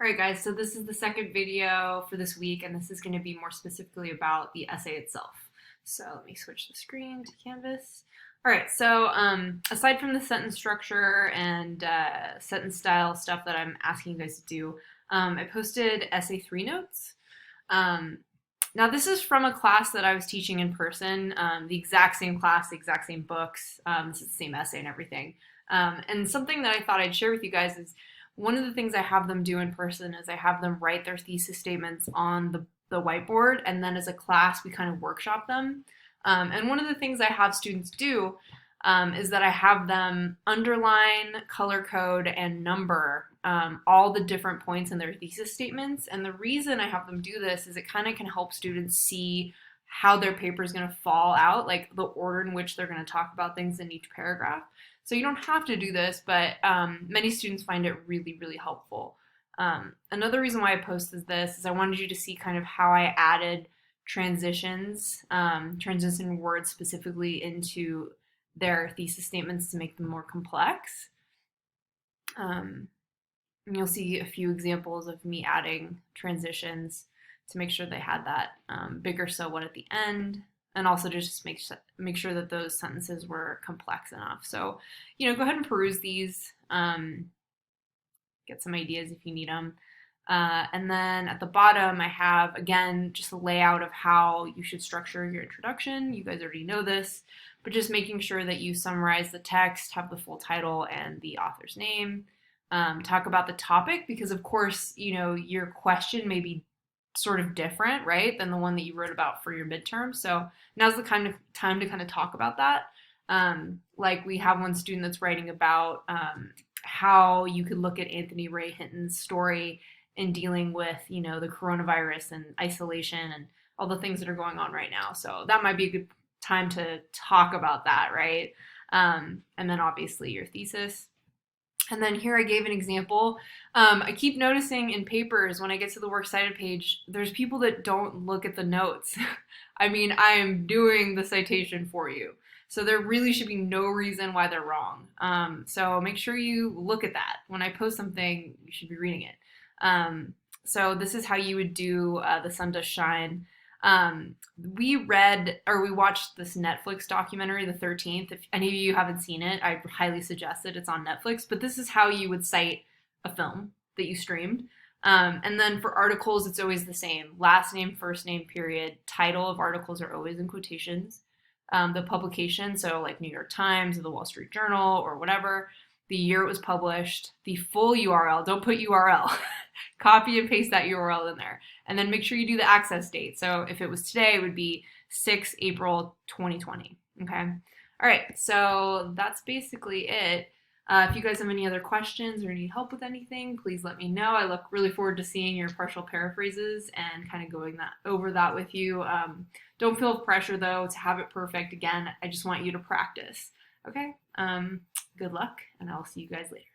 Alright guys, so this is the second video for this week, and this is going to be more specifically about the essay itself. So let me switch the screen to Canvas. Alright, so aside from the sentence structure and sentence style stuff that I'm asking you guys to do, I posted essay 3 notes. Now this is from a class that I was teaching in person, the exact same class, the exact same books, this is the same essay and everything. And something that I thought I'd share with you guys is one of the things I have them do in person is I have them write their thesis statements on the whiteboard, and then as a class we kind of workshop them. And one of the things I have students do is that I have them underline, color code, and number all the different points in their thesis statements. And the reason I have them do this is it kind of can help students see how their paper is going to fall out, like the order in which they're going to talk about things in each paragraph. So you don't have to do this, but many students find it really, really helpful. Another reason why I posted this is I wanted you to see kind of how I added transitions, transition words specifically into their thesis statements to make them more complex. And you'll see a few examples of me adding transitions to make sure they had that bigger so what at the end, and also just make sure that those sentences were complex enough. So, go ahead and peruse these, get some ideas if you need them. And then at the bottom, I have, again, just a layout of how you should structure your introduction. You guys already know this, but just making sure that you summarize the text, have the full title and the author's name, talk about the topic, because of course, your question may be sort of different, right, than the one that you wrote about for your midterm. So now's the kind of time to kind of talk about that. Like we have one student that's writing about how you could look at Anthony Ray Hinton's story in dealing with, the coronavirus and isolation and all the things that are going on right now. So that might be a good time to talk about that, right? And then obviously your thesis. And then here I gave an example. I keep noticing in papers when I get to the works cited page, there's people that don't look at the notes. I mean, I am doing the citation for you. So there really should be no reason why they're wrong. So make sure you look at that. When I post something, you should be reading it. So this is how you would do The Sun Does Shine. We watched this Netflix documentary, The 13th. If any of you haven't seen it, I highly suggest it. It's on Netflix. But this is how you would cite a film that you streamed. And then for articles, it's always the same. Last name, first name, period. Title of articles are always in quotations. The publication, so like New York Times or the Wall Street Journal or whatever, the year it was published, the full URL, don't put URL, copy and paste that URL in there. And then make sure you do the access date. So if it was today, it would be 6 April 2020, okay? All right, so that's basically it. If you guys have any other questions or need help with anything, please let me know. I look really forward to seeing your partial paraphrases and kind of going over that with you. Don't feel pressure, though, to have it perfect. Again, I just want you to practice, okay? Good luck, and I'll see you guys later.